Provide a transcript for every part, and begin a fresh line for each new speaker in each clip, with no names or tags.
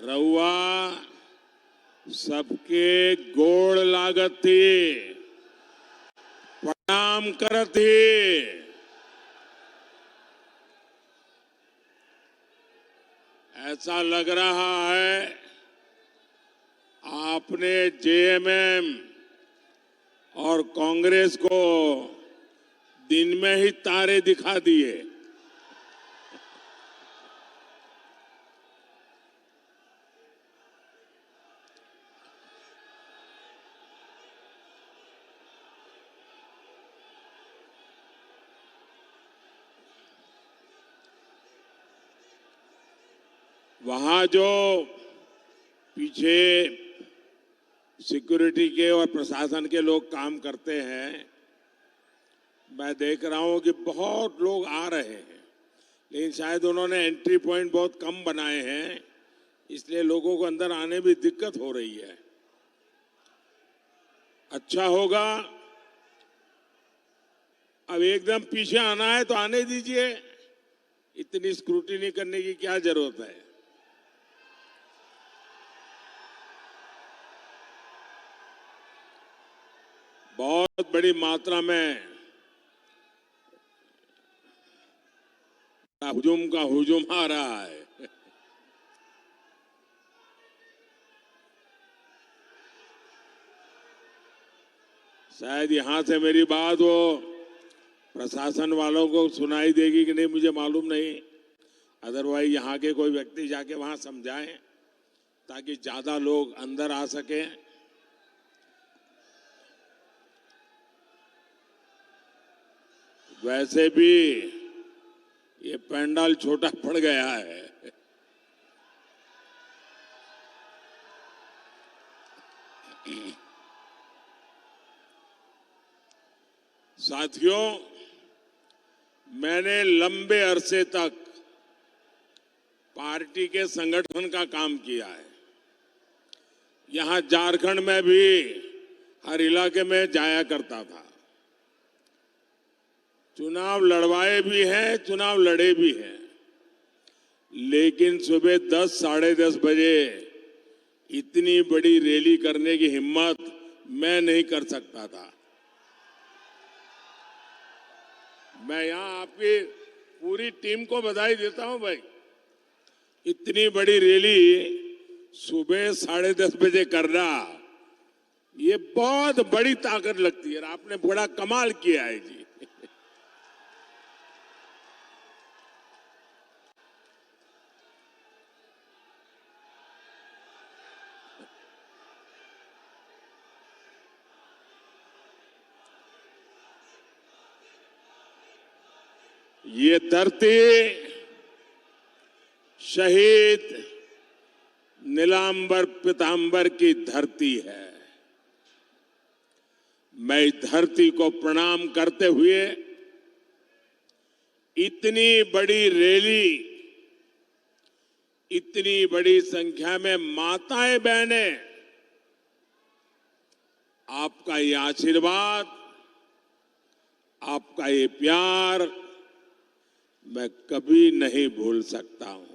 रउआ सबके गोड़ लागत थी, प्रणाम करत थी। ऐसा लग रहा है आपने जेएमएम और कांग्रेस को दिन में ही तारे दिखा दिए। वहां जो पीछे सिक्योरिटी के और प्रशासन के लोग काम करते हैं, मैं देख रहा हूं कि बहुत लोग आ रहे हैं, लेकिन शायद उन्होंने एंट्री पॉइंट बहुत कम बनाए हैं, इसलिए लोगों को अंदर आने में दिक्कत हो रही है। अच्छा होगा, अब एकदम पीछे आना है तो आने दीजिए, इतनी स्क्रूटिनी करने की क्या जरूरत है। बहुत बड़ी मात्रा में हुजूम का हुजूम आ रहा है। शायद यहां से मेरी बात वो प्रशासन वालों को सुनाई देगी कि नहीं मुझे मालूम नहीं, अदरवाइज यहां के कोई व्यक्ति जाके वहां समझाएं ताकि ज्यादा लोग अंदर आ सकें। वैसे भी ये पंडाल छोटा पड़ गया है। साथियों, मैंने लंबे अरसे तक पार्टी के संगठन का काम किया है। यहां झारखंड में भी हर इलाके में जाया करता था, चुनाव लड़वाए भी हैं, चुनाव लड़े भी हैं, लेकिन सुबह 10 साढ़े 10 बजे इतनी बड़ी रैली करने की हिम्मत मैं नहीं कर सकता था। मैं यहां आपकी पूरी टीम को बधाई देता हूं भाई, इतनी बड़ी रैली सुबह 10:30 बजे करना ये बहुत बड़ी ताकत लगती है। आपने बड़ा कमाल किया है जी। ये धरती शहीद नीलांबर पीतांबर की धरती है। मैं इस धरती को प्रणाम करते हुए इतनी बड़ी रैली, इतनी बड़ी संख्या में माताएं बहनें, आपका ये आशीर्वाद, आपका ये प्यार मैं कभी नहीं भूल सकता हूं।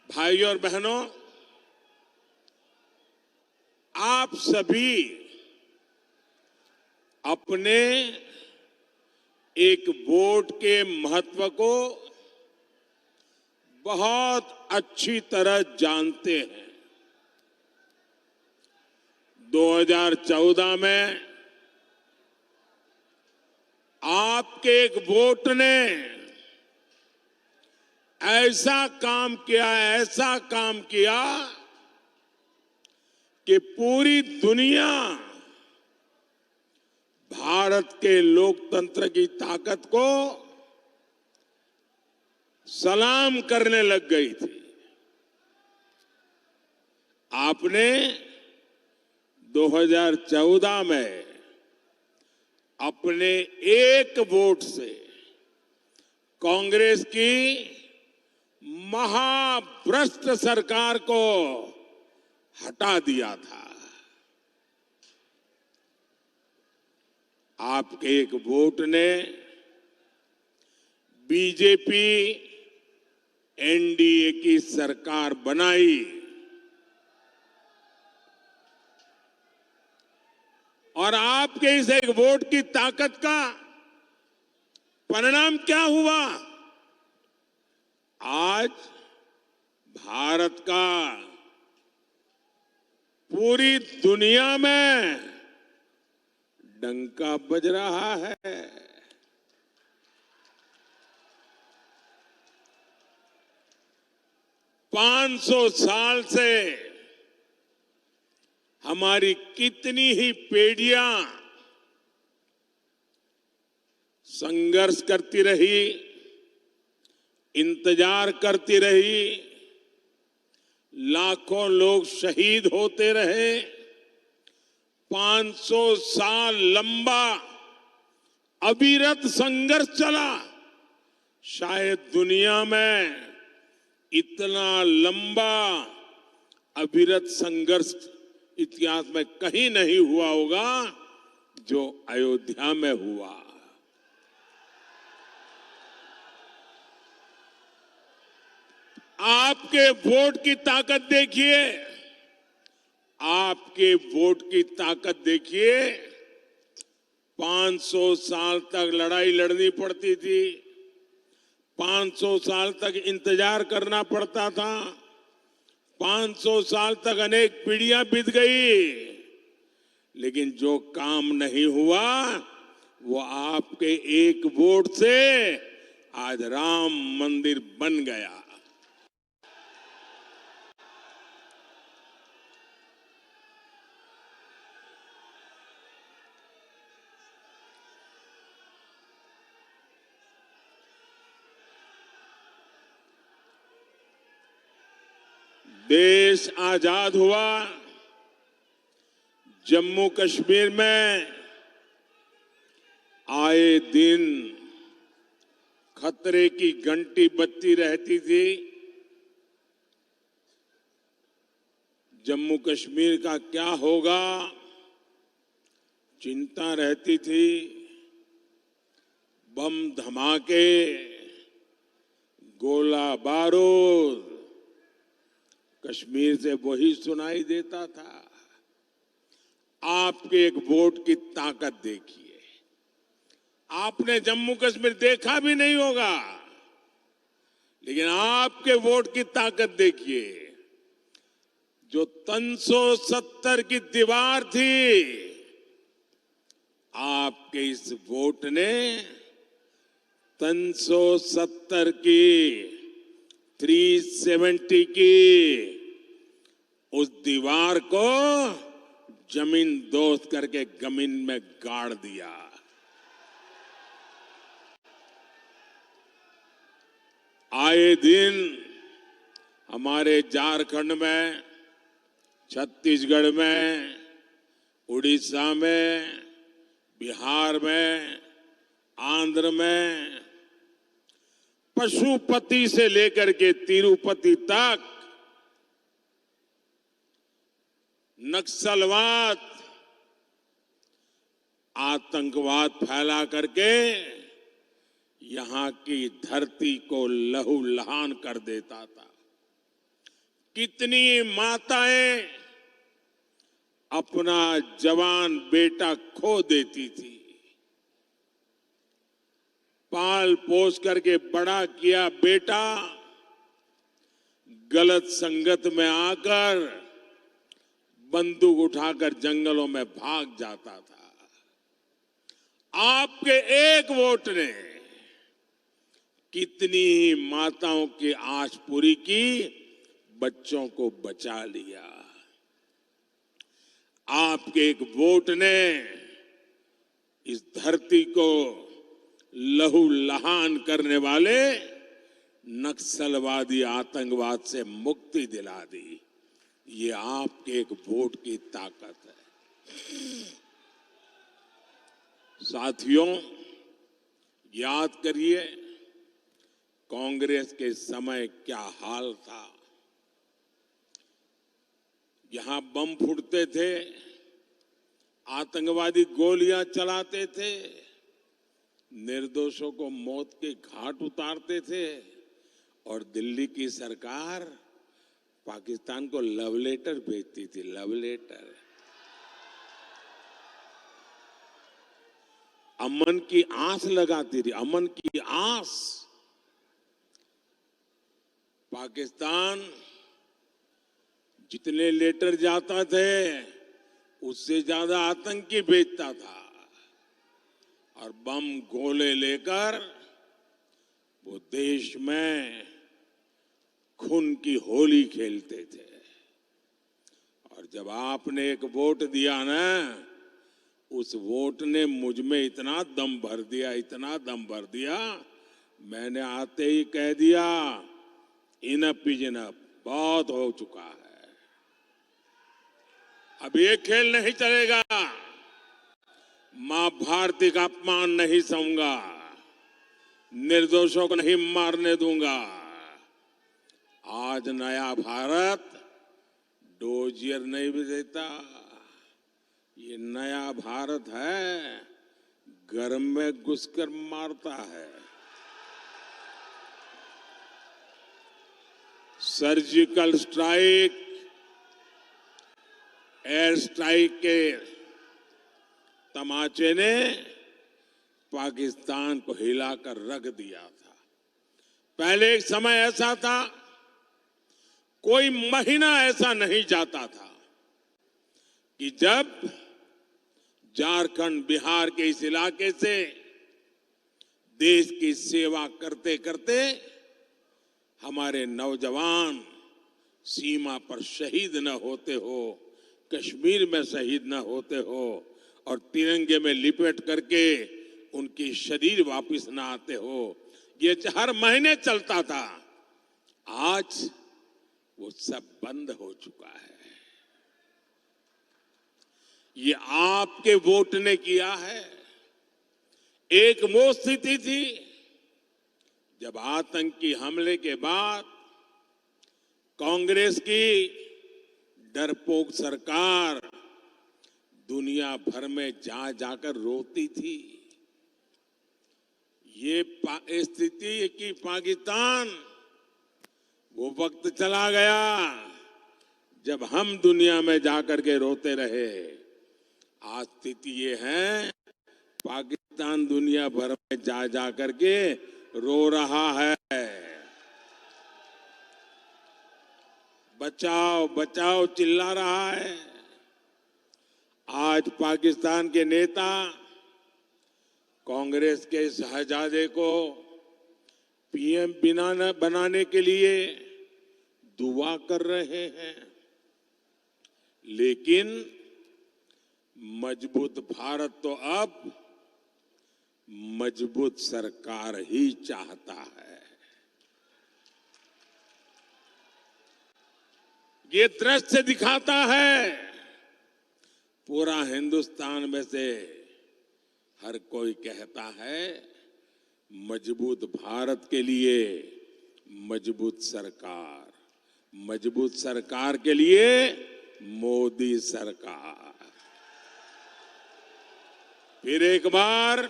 भाइयों और बहनों, आप सभी अपने एक वोट के महत्व को बहुत अच्छी तरह जानते हैं। 2014 में आपके एक वोट ने ऐसा काम किया कि पूरी दुनिया भारत के लोकतंत्र की ताकत को सलाम करने लग गई थी। आपने 2014 में अपने एक वोट से कांग्रेस की महाभ्रष्ट सरकार को हटा दिया था। आपके एक वोट ने बीजेपी एनडीए की सरकार बनाई और आपके इस एक वोट की ताकत का परिणाम क्या हुआ? आज भारत का पूरी दुनिया में डंका बज रहा है। 500 साल से हमारी कितनी ही पीढ़ियां संघर्ष करती रही, इंतजार करती रही, लाखों लोग शहीद होते रहे। 500 साल लंबा अविरत संघर्ष चला। शायद दुनिया में इतना लंबा अविरत संघर्ष इतिहास में कहीं नहीं हुआ होगा जो अयोध्या में हुआ। आपके वोट की ताकत देखिए, आपके वोट की ताकत देखिए। 500 साल तक लड़ाई लड़नी पड़ती थी, 500 साल तक इंतजार करना पड़ता था, 500 साल तक अनेक पीढ़ियां बीत गई, लेकिन जो काम नहीं हुआ वो आपके एक वोट से आज राम मंदिर बन गया। देश आजाद हुआ, जम्मू कश्मीर में आए दिन खतरे की घंटी बजती रहती थी। जम्मू कश्मीर का क्या होगा चिंता रहती थी। बम धमाके, गोला बारूद कश्मीर से वही सुनाई देता था। आपके एक वोट की ताकत देखिए। आपने जम्मू कश्मीर देखा भी नहीं होगा, लेकिन आपके वोट की ताकत देखिए। जो 370 की दीवार थी, आपके इस वोट ने 370 की 370 की उस दीवार को जमीन दोस्त करके जमीन में गाड़ दिया। आए दिन हमारे झारखंड में, छत्तीसगढ़ में, उड़ीसा में, बिहार में, आंध्र में, पशुपति से लेकर के तिरुपति तक नक्सलवाद, आतंकवाद फैला करके यहां की धरती को लहूलुहान कर देता था। कितनी माताएं अपना जवान बेटा खो देती थी। पाल पोस करके बड़ा किया बेटा गलत संगत में आकर बंदूक उठाकर जंगलों में भाग जाता था। आपके एक वोट ने कितनी ही माताओं की आस पूरी की, बच्चों को बचा लिया। आपके एक वोट ने इस धरती को लहूलुहान करने वाले नक्सलवादी आतंकवाद से मुक्ति दिला दी। ये आपके एक वोट की ताकत है। साथियों, याद करिए कांग्रेस के समय क्या हाल था। यहां बम फूटते थे, आतंकवादी गोलियां चलाते थे, निर्दोषों को मौत के घाट उतारते थे और दिल्ली की सरकार पाकिस्तान को लव लेटर भेजती थी, लव लेटर। अमन की आस लगाती थी, अमन की आस। पाकिस्तान जितने लेटर जाता थे उससे ज्यादा आतंकी भेजता था और बम गोले लेकर वो देश में खून की होली खेलते थे। और जब आपने एक वोट दिया ना, उस वोट ने मुझ में इतना दम भर दिया, इतना दम भर दिया, मैंने आते ही कह दिया इनफ इज इनफ, बहुत हो चुका है, अब ये खेल नहीं चलेगा, मां भारती का अपमान नहीं सहूंगा, निर्दोषों को नहीं मारने दूंगा। आज नया भारत डोजियर नहीं भी देता, ये नया भारत है घर में घुसकर मारता है। सर्जिकल स्ट्राइक, एयर स्ट्राइक के तमाचे ने पाकिस्तान को हिलाकर रख दिया था। पहले एक समय ऐसा था, कोई महीना ऐसा नहीं जाता था कि जब झारखंड, बिहार के इस इलाके से देश की सेवा करते करते हमारे नौजवान सीमा पर शहीद न होते हो, कश्मीर में शहीद न होते हो और तिरंगे में लिपट करके उनकी शरीर वापस न आते हो। ये हर महीने चलता था। आज वो सब बंद हो चुका है। ये आपके वोट ने किया है। एक वो स्थिति थी जब आतंकी हमले के बाद कांग्रेस की डरपोक सरकार दुनिया भर में जा जाकर रोती थी। ये स्थिति कि पाकिस्तान, वो वक्त चला गया जब हम दुनिया में जाकर के रोते रहे। आज स्थिति ये है, पाकिस्तान दुनिया भर में जा जाकर के रो रहा है, बचाओ बचाओ चिल्ला रहा है। आज पाकिस्तान के नेता कांग्रेस के शहजादे को पीएम बनाने के लिए दुआ कर रहे हैं, लेकिन मजबूत भारत तो अब मजबूत सरकार ही चाहता है। ये दृश्य दिखाता है पूरा हिंदुस्तान में से हर कोई कहता है मजबूत भारत के लिए मजबूत सरकार, मजबूत सरकार के लिए मोदी सरकार। फिर एक बार,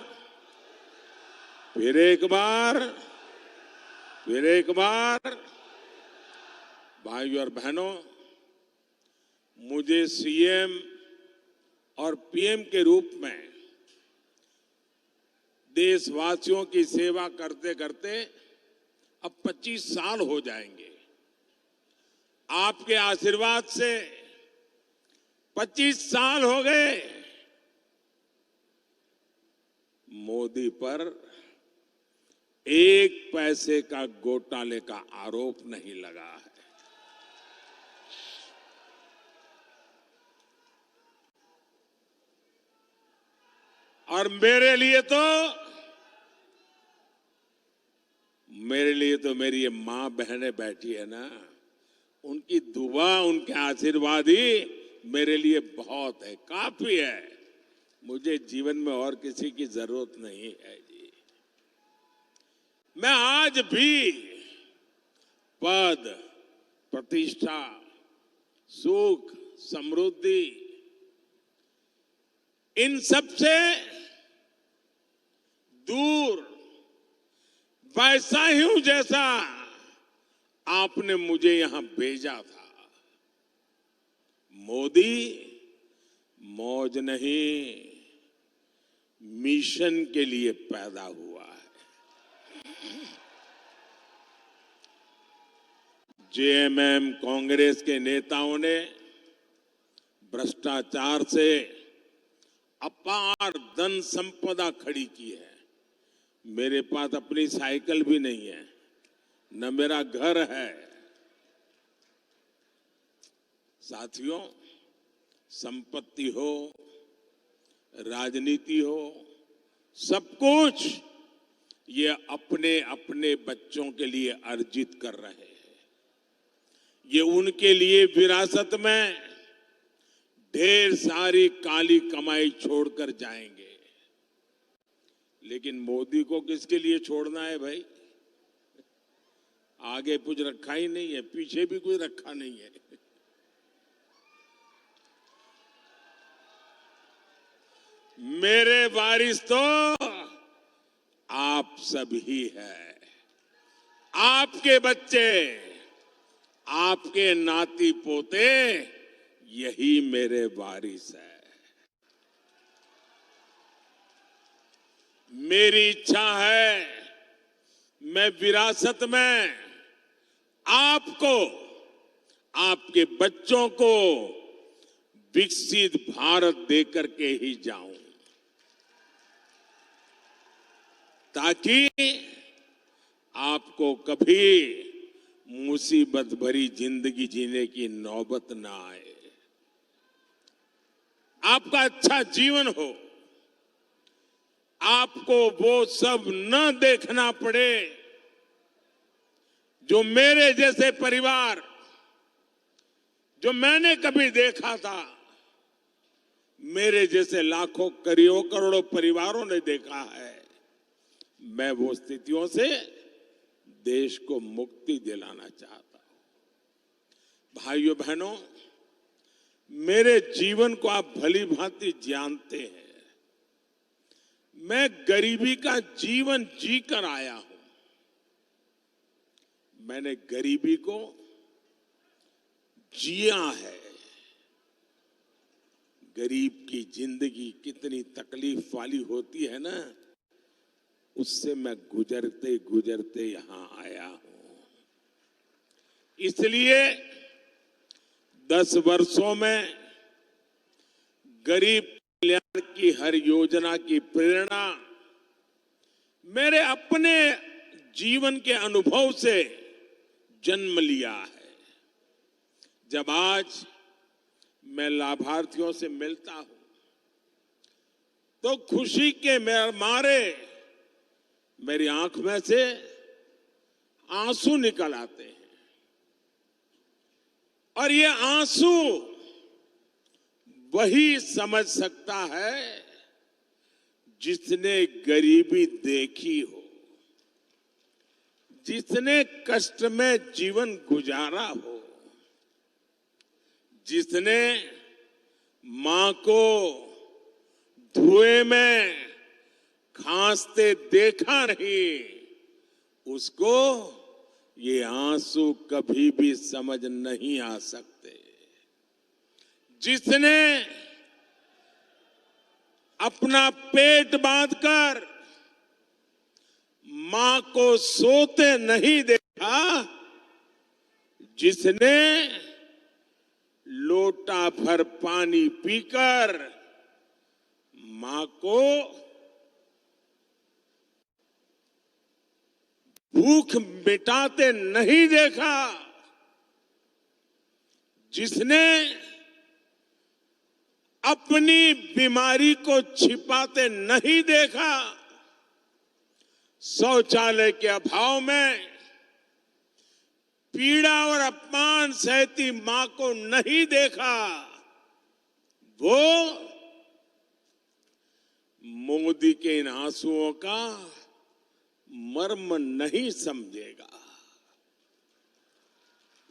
फिर एक बार, फिर एक बार, भाइयों और बहनों, मुझे सीएम और पीएम के रूप में देशवासियों की सेवा करते करते अब 25 साल हो जाएंगे। आपके आशीर्वाद से 25 साल हो गए। मोदी पर एक पैसे का घोटाले का आरोप नहीं लगा है। और मेरे लिए तो मेरी ये मां बहनें बैठी है ना, उनकी दुआ, उनके आशीर्वाद ही मेरे लिए बहुत है, काफी है। मुझे जीवन में और किसी की जरूरत नहीं है जी। मैं आज भी पद, प्रतिष्ठा, सुख, समृद्धि, इन सब से दूर, वैसा ही हूं जैसा आपने मुझे यहां भेजा था। मोदी मौज नहीं, मिशन के लिए पैदा हुआ है। जेएमएम कांग्रेस के नेताओं ने भ्रष्टाचार से अपार धन संपदा खड़ी की है। मेरे पास अपनी साइकिल भी नहीं है, न मेरा घर है। साथियों, संपत्ति हो, राजनीति हो, सब कुछ ये अपने अपने बच्चों के लिए अर्जित कर रहे हैं। ये उनके लिए विरासत में ढेर सारी काली कमाई छोड़कर जाएंगे। लेकिन मोदी को किसके लिए छोड़ना है भाई? आगे कुछ रखा ही नहीं है, पीछे भी कुछ रखा नहीं है। मेरे वारिस तो आप सब ही है। आपके बच्चे, आपके नाती पोते, यही मेरे वारिस है। मेरी इच्छा है मैं विरासत में आपको, आपके बच्चों को विकसित भारत देकर के ही जाऊं, ताकि आपको कभी मुसीबत भरी जिंदगी जीने की नौबत ना आए, आपका अच्छा जीवन हो, आपको वो सब न देखना पड़े जो मेरे जैसे परिवार, जो मैंने कभी देखा था, मेरे जैसे लाखों करोड़ों परिवारों ने देखा है। मैं वो स्थितियों से देश को मुक्ति दिलाना चाहता हूं। भाइयों बहनों, मेरे जीवन को आप भली भांति जानते हैं। मैं गरीबी का जीवन जीकर आया हूं। मैंने गरीबी को जिया है। गरीब की जिंदगी कितनी तकलीफ वाली होती है ना, उससे मैं गुजरते गुजरते यहां आया हूं। इसलिए 10 वर्षों में गरीब कल्याण की हर योजना की प्रेरणा मेरे अपने जीवन के अनुभव से जन्म लिया है। जब आज मैं लाभार्थियों से मिलता हूं तो खुशी के मारे मेरी आंख में से आंसू निकल आते हैं। और ये आंसू वही समझ सकता है जिसने गरीबी देखी हो, जिसने कष्ट में जीवन गुजारा हो, जिसने मां को धुएं में खांसते देखा नहीं, उसको ये आंसू कभी भी समझ नहीं आ सकते। जिसने अपना पेट बांधकर मां को सोते नहीं देखा, जिसने लोटा भर पानी पीकर मां को भूख मिटाते नहीं देखा, जिसने अपनी बीमारी को छिपाते नहीं देखा, शौचालय के अभाव में पीड़ा और अपमान सहती मां को नहीं देखा, वो मोदी के इन आंसुओं का मर्म नहीं समझेगा।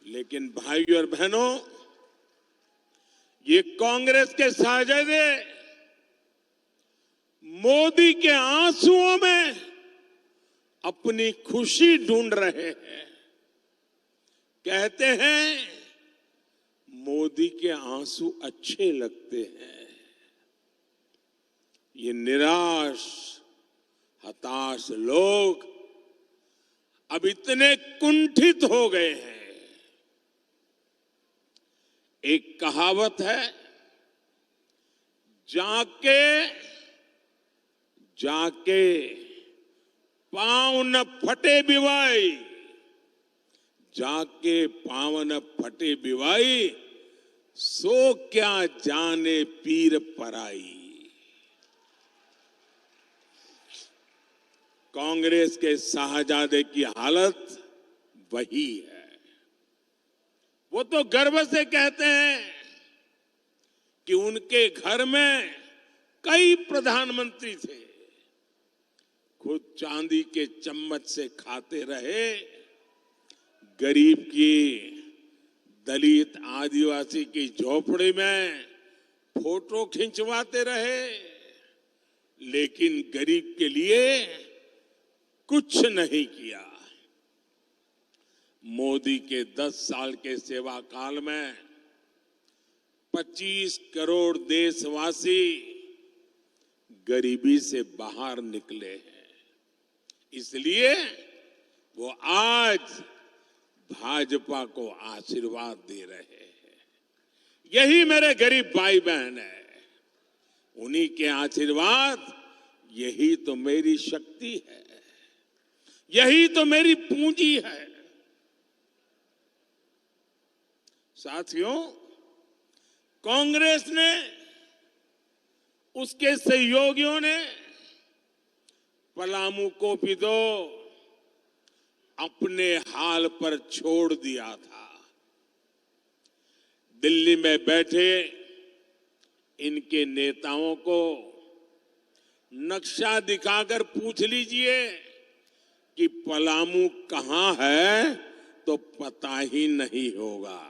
लेकिन भाइयों और बहनों, ये कांग्रेस के साजिदे मोदी के आंसुओं में अपनी खुशी ढूंढ रहे हैं। कहते हैं मोदी के आंसू अच्छे लगते हैं। ये निराश हताश लोग अब इतने कुंठित हो गए हैं। एक कहावत है, जाके जाके पांव न फटे बिवाई, जाके पांव न फटे बिवाई, सो क्या जाने पीर पराई। कांग्रेस के शाहजादे की हालत वही है। वो तो गर्व से कहते हैं कि उनके घर में कई प्रधानमंत्री थे, खुद चांदी के चम्मच से खाते रहे, गरीब की, दलित आदिवासी की झोपड़ी में फोटो खिंचवाते रहे, लेकिन गरीब के लिए कुछ नहीं किया। मोदी के 10 साल के सेवा काल में 25 करोड़ देशवासी गरीबी से बाहर निकले हैं। इसलिए वो आज भाजपा को आशीर्वाद दे रहे हैं। यही मेरे गरीब भाई बहन है, उन्हीं के आशीर्वाद, यही तो मेरी शक्ति है, यही तो मेरी पूंजी है। साथियों, कांग्रेस ने, उसके सहयोगियों ने पलामू को भी तो अपने हाल पर छोड़ दिया था। दिल्ली में बैठे इनके नेताओं को नक्शा दिखाकर पूछ लीजिए कि पलामू कहां है तो पता ही नहीं होगा।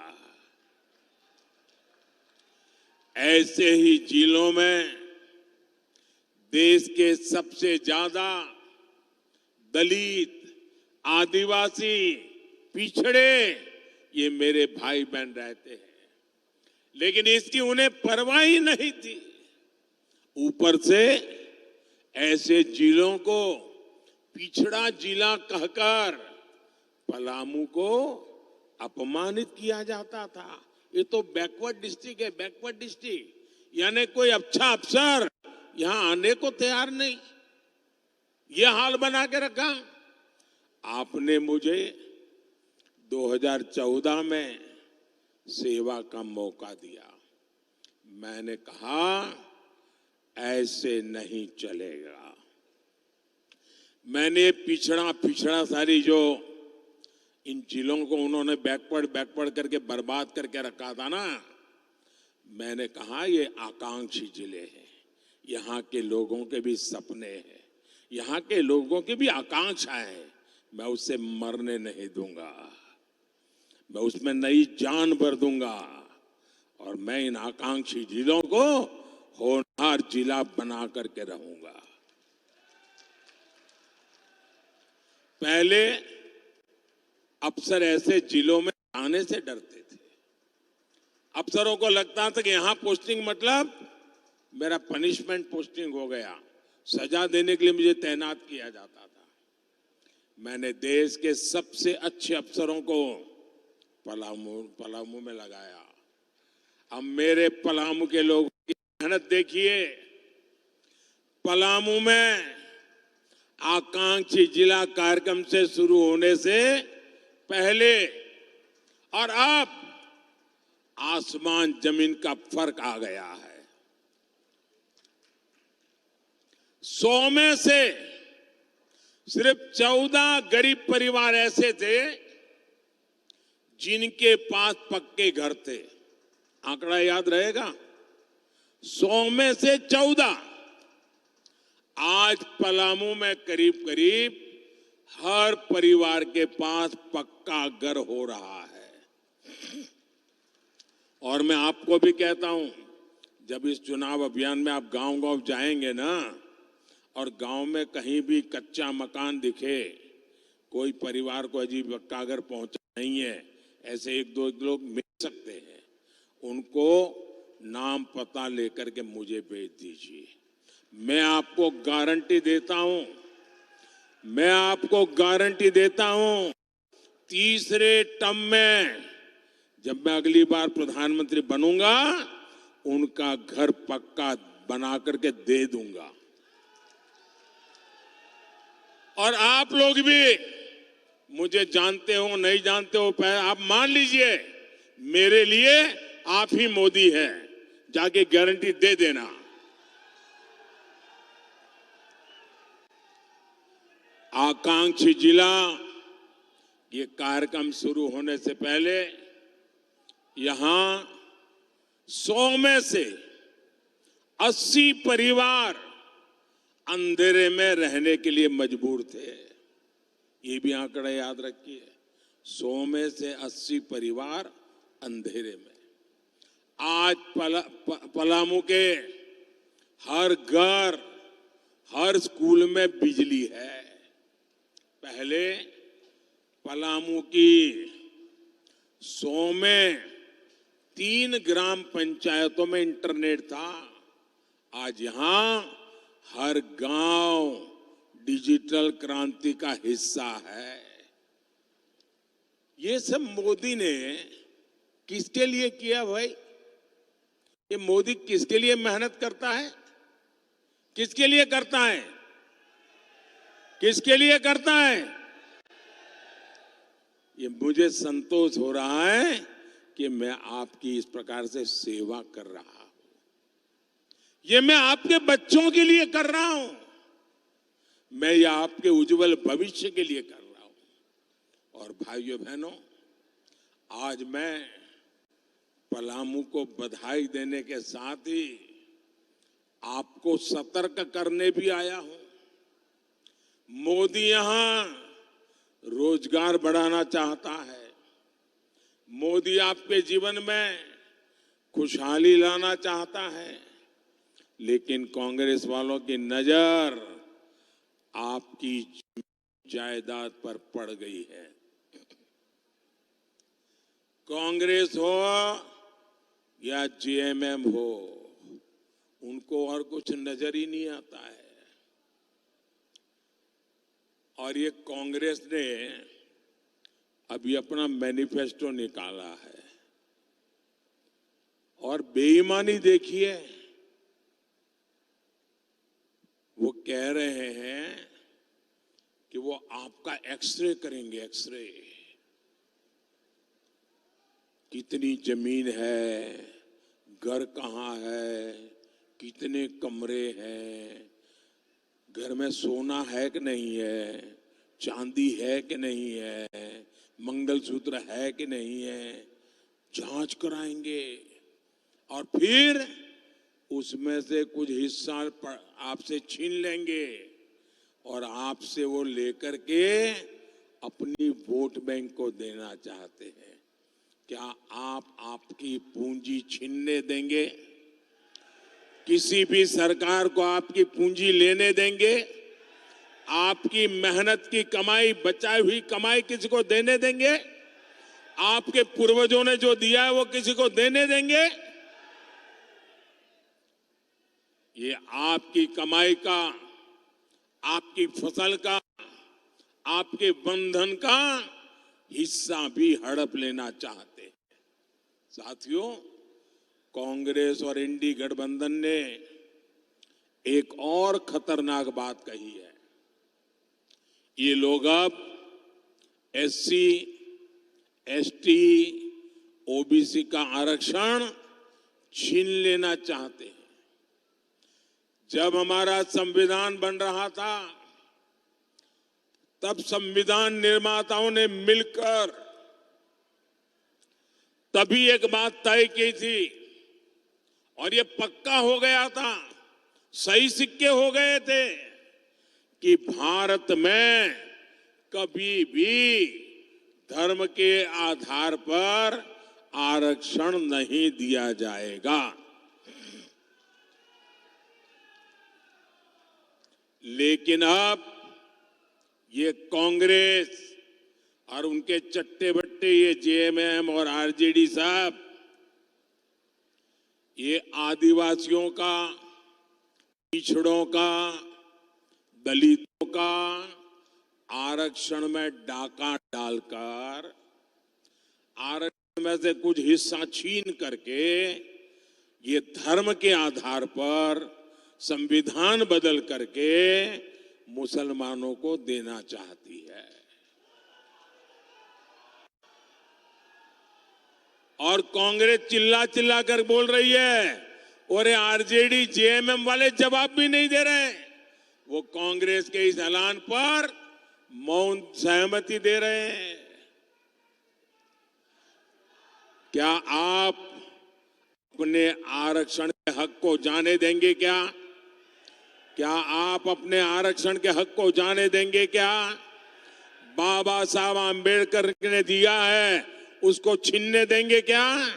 ऐसे ही जिलों में देश के सबसे ज्यादा दलित, आदिवासी, पिछड़े ये मेरे भाई बहन रहते हैं, लेकिन इसकी उन्हें परवाह ही नहीं थी। ऊपर से ऐसे जिलों को पिछड़ा जिला कहकर पलामू को अपमानित किया जाता था। ये तो बैकवर्ड डिस्ट्रिक्ट है, बैकवर्ड डिस्ट्रिक्ट, यानी कोई अच्छा अफसर यहां आने को तैयार नहीं। ये हाल बना के रखा। आपने मुझे 2014 में सेवा का मौका दिया। मैंने कहा ऐसे नहीं चलेगा। मैंने पिछड़ा सारी जो इन जिलों को उन्होंने बैकवर्ड करके बर्बाद करके रखा था ना, मैंने कहा ये आकांक्षी जिले हैं, यहाँ के लोगों के भी सपने हैं, यहाँ के लोगों की भी आकांक्षाएं हैं। मैं उससे मरने नहीं दूंगा, मैं उसमें नई जान भर दूंगा और मैं इन आकांक्षी जिलों को होनहार जिला बना करके रहूंगा। पहले अफसर ऐसे जिलों में आने से डरते थे। अफसरों को लगता था कि यहां पोस्टिंग मतलब मेरा पनिशमेंट पोस्टिंग हो गया, सजा देने के लिए मुझे तैनात किया जाता था। मैंने देश के सबसे अच्छे अफसरों को पलामू में लगाया। अब मेरे पलामू के लोगों की मेहनत देखिए। पलामू में आकांक्षी जिला कार्यक्रम से शुरू होने से पहले और अब आसमान जमीन का फर्क आ गया है। 100 में से सिर्फ 14 गरीब परिवार ऐसे थे जिनके पास पक्के घर थे। आंकड़ा याद रहेगा, 100 में से 14। आज पलामू में करीब करीब हर परिवार के पास पक्का घर हो रहा है। और मैं आपको भी कहता हूं, जब इस चुनाव अभियान में आप गांव-गांव जाएंगे ना, और गांव में कहीं भी कच्चा मकान दिखे कोई परिवार को अजीब कागर पहुंचा नहीं है, ऐसे एक दो लोग मिल सकते हैं, उनको नाम पता लेकर के मुझे भेज दीजिए। मैं आपको गारंटी देता हूं, मैं आपको गारंटी देता हूं, तीसरे टर्म में जब मैं अगली बार प्रधानमंत्री बनूंगा, उनका घर पक्का बना करके दे दूंगा। और आप लोग भी मुझे जानते हो नहीं जानते हो, आप मान लीजिए मेरे लिए आप ही मोदी हैं, जाके गारंटी दे देना। आकांक्षी जिला, ये कार्यक्रम शुरू होने से पहले यहां 100 में से 80 परिवार अंधेरे में रहने के लिए मजबूर थे। ये भी आंकड़ा याद रखिए, 100 में से 80 परिवार अंधेरे में। आज पलामू के हर घर, हर स्कूल में बिजली है। पहले पलामू की 100 में 3 ग्राम पंचायतों में इंटरनेट था, आज यहां हर गांव डिजिटल क्रांति का हिस्सा है। ये सब मोदी ने किसके लिए किया भाई? ये मोदी किसके लिए मेहनत करता है? किसके लिए करता है? किसके लिए करता है? ये मुझे संतोष हो रहा है कि मैं आपकी इस प्रकार से सेवा कर रहा हूं। ये मैं आपके बच्चों के लिए कर रहा हूं, मैं ये आपके उज्जवल भविष्य के लिए कर रहा हूं। और भाइयों बहनों, आज मैं पलामू को बधाई देने के साथ ही आपको सतर्क करने भी आया हूं। मोदी यहां रोजगार बढ़ाना चाहता है, मोदी आपके जीवन में खुशहाली लाना चाहता है, लेकिन कांग्रेस वालों की नजर आपकी जायदाद पर पड़ गई है। कांग्रेस हो या जेएमएम हो, उनको और कुछ नजर ही नहीं आता है। और ये कांग्रेस ने अभी अपना मैनिफेस्टो निकाला है, और बेईमानी देखिए, वो कह रहे हैं कि वो आपका एक्सरे करेंगे। एक्सरे, कितनी जमीन है, घर कहां है, कितने कमरे हैं, घर में सोना है कि नहीं है, चांदी है कि नहीं है, मंगलसूत्र है कि नहीं है, जांच कराएंगे और फिर उसमें से कुछ हिस्सा आपसे छीन लेंगे और आपसे वो लेकर के अपनी वोट बैंक को देना चाहते हैं। क्या आप आपकी पूंजी छीनने देंगे? किसी भी सरकार को आपकी पूंजी लेने देंगे? आपकी मेहनत की कमाई, बचाई हुई कमाई किसी को देने देंगे? आपके पूर्वजों ने जो दिया है वो किसी को देने देंगे? ये आपकी कमाई का, आपकी फसल का, आपके बंधन का हिस्सा भी हड़प लेना चाहते हैं। साथियों, कांग्रेस और इंडी गठबंधन ने एक और खतरनाक बात कही है। ये लोग अब एससी, एसटी, ओबीसी का आरक्षण छीन लेना चाहते हैं। जब हमारा संविधान बन रहा था, तब संविधान निर्माताओं ने मिलकर तभी एक बात तय की थी और ये पक्का हो गया था, सही सिक्के हो गए थे कि भारत में कभी भी धर्म के आधार पर आरक्षण नहीं दिया जाएगा। लेकिन अब ये कांग्रेस और उनके चट्टे बट्टे ये जेएमएम और आरजेडी साहब ये आदिवासियों का, पिछड़ों का, दलितों का आरक्षण में डाका डालकर आरक्षण में से कुछ हिस्सा छीन करके ये धर्म के आधार पर संविधान बदल करके मुसलमानों को देना चाहती है। और कांग्रेस चिल्ला चिल्ला कर बोल रही है और आरजेडी जेएमएम वाले जवाब भी नहीं दे रहे। वो कांग्रेस के इस ऐलान पर मौन सहमति दे रहे हैं। क्या आप अपने आरक्षण के हक को जाने देंगे क्या? क्या आप अपने आरक्षण के हक को जाने देंगे क्या? बाबा साहब आंबेडकर ने दिया है, उसको छीनने देंगे क्या?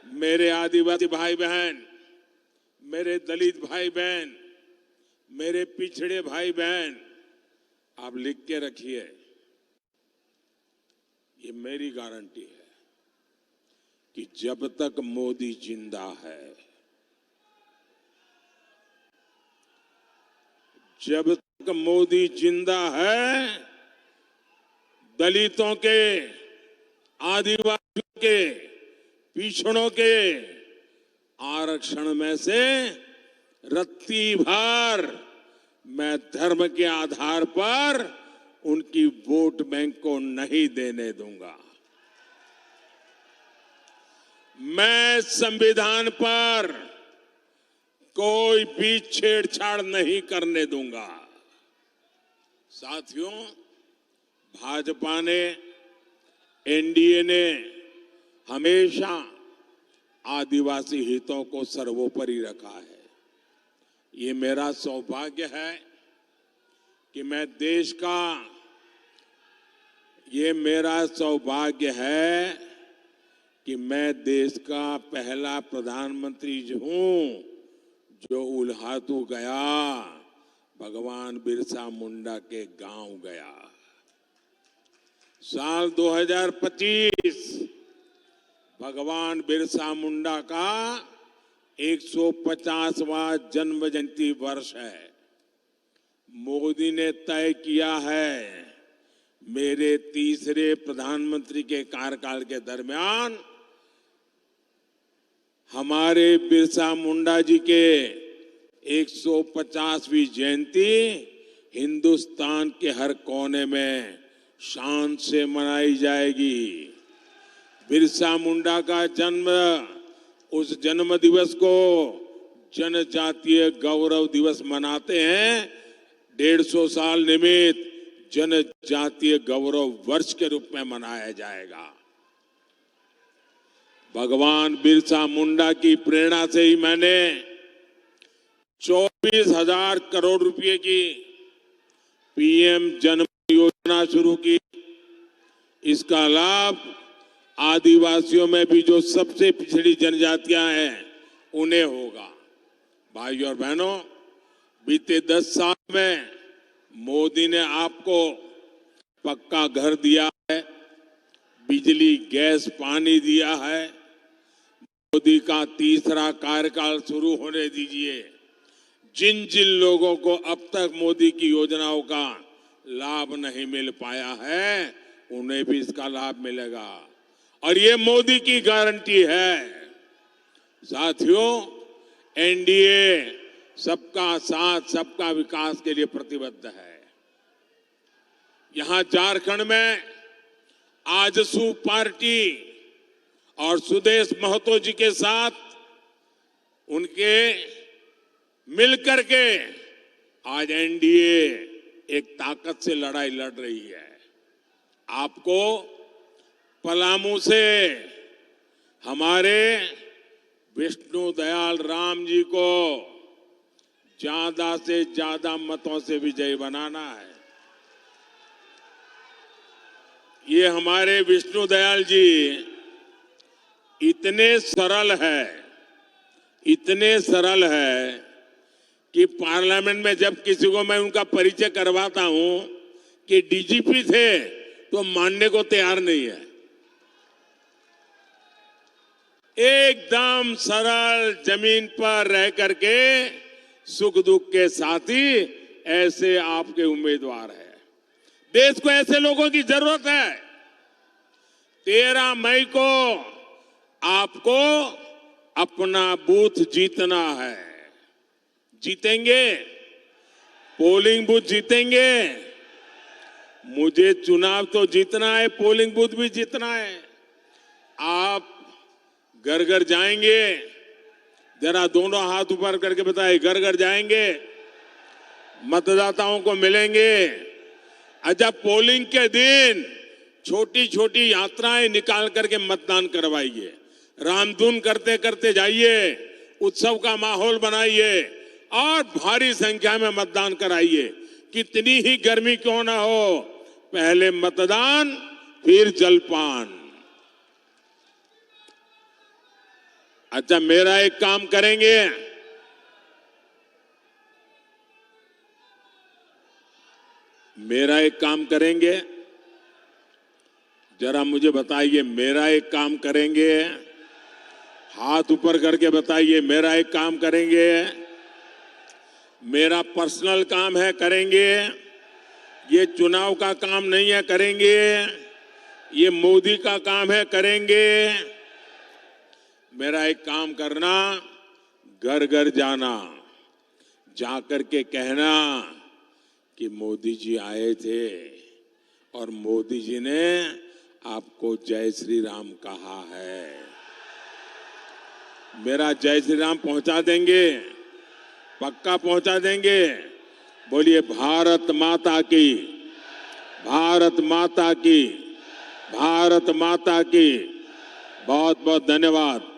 मेरे आदिवासी भाई बहन, मेरे दलित भाई बहन, मेरे पिछड़े भाई बहन, आप लिख के रखिए, ये मेरी गारंटी है कि जब तक मोदी जिंदा है, जब तक मोदी जिंदा है, दलितों के, आदिवासियों के, पिछड़ों के आरक्षण में से रत्ती भर मैं धर्म के आधार पर उनकी वोट बैंक को नहीं देने दूंगा। मैं संविधान पर कोई भी छेड़छाड़ नहीं करने दूंगा। साथियों, भाजपा ने, एनडीए ने हमेशा आदिवासी हितों को सर्वोपरि रखा है। ये मेरा सौभाग्य है कि मैं देश का, ये मेरा सौभाग्य है कि मैं देश का पहला प्रधानमंत्री हूं जो उल्हातू गया, भगवान बिरसा मुंडा के गांव गया। साल 2025 भगवान बिरसा मुंडा का 150वां जन्म जयंती वर्ष है। मोदी ने तय किया है मेरे तीसरे प्रधानमंत्री के कार्यकाल के दरमियान हमारे बिरसा मुंडा जी के 150वीं जयंती हिंदुस्तान के हर कोने में शान से मनाई जाएगी। बिरसा मुंडा का जन्म, उस जन्म दिवस को जनजातीय गौरव दिवस मनाते हैं। 150 साल निमित्त जनजातीय गौरव वर्ष के रूप में मनाया जाएगा। भगवान बिरसा मुंडा की प्रेरणा से ही मैंने 24,000 करोड़ रुपए की पीएम जन योजना शुरू की। इसका लाभ आदिवासियों में भी जो सबसे पिछड़ी जनजातियां हैं उन्हें होगा। भाइयों और बहनों, बीते 10 साल में मोदी ने आपको पक्का घर दिया है, बिजली, गैस, पानी दिया है। मोदी का तीसरा कार्यकाल शुरू होने दीजिए। जिन जिन लोगों को अब तक मोदी की योजनाओं का लाभ नहीं मिल पाया है, उन्हें भी इसका लाभ मिलेगा और ये मोदी की गारंटी है। साथियों, एनडीए सबका साथ, सबका विकास के लिए प्रतिबद्ध है। यहां झारखंड में आजसू पार्टी और सुदेश महतो जी के साथ उनके मिलकर के आज एनडीए एक ताकत से लड़ाई लड़ रही है। आपको पलामू से हमारे विष्णु दयाल राम जी को ज्यादा से ज्यादा मतों से विजयी बनाना है। ये हमारे विष्णु दयाल जी इतने सरल है कि पार्लियामेंट में जब किसी को मैं उनका परिचय करवाता हूं कि डीजीपी थे तो मानने को तैयार नहीं है। एकदम सरल जमीन पर रह करके सुख दुख के साथी ऐसे आपके उम्मीदवार है। देश को ऐसे लोगों की जरूरत है। 13 मई को आपको अपना बूथ जीतना है। जीतेंगे, पोलिंग बूथ जीतेंगे। मुझे चुनाव तो जीतना है, पोलिंग बूथ भी जीतना है। आप घर घर जाएंगे, जरा दोनों हाथ ऊपर करके बताइए, घर घर जाएंगे, मतदाताओं को मिलेंगे। अच्छा, पोलिंग के दिन छोटी छोटी यात्राएं निकाल करके मतदान करवाइए। रामधुन करते करते जाइए, उत्सव का माहौल बनाइए और भारी संख्या में मतदान कराइए। कितनी ही गर्मी क्यों ना हो, पहले मतदान फिर जलपान। अच्छा, मेरा एक काम करेंगे, जरा मुझे बताइए, मेरा एक काम करेंगे? हाथ ऊपर करके बताइए, मेरा एक काम करेंगे? मेरा पर्सनल काम है, करेंगे? ये चुनाव का काम नहीं है, करेंगे? ये मोदी का काम है, करेंगे? मेरा एक काम करना, घर घर जाना, जाकर के कहना कि मोदी जी आए थे और मोदी जी ने आपको जय श्री राम कहा है। मेरा जय श्री राम पहुंचा देंगे? पक्का पहुंचा देंगे? बोलिए भारत माता की, भारत माता की, भारत माता की। बहुत बहुत धन्यवाद।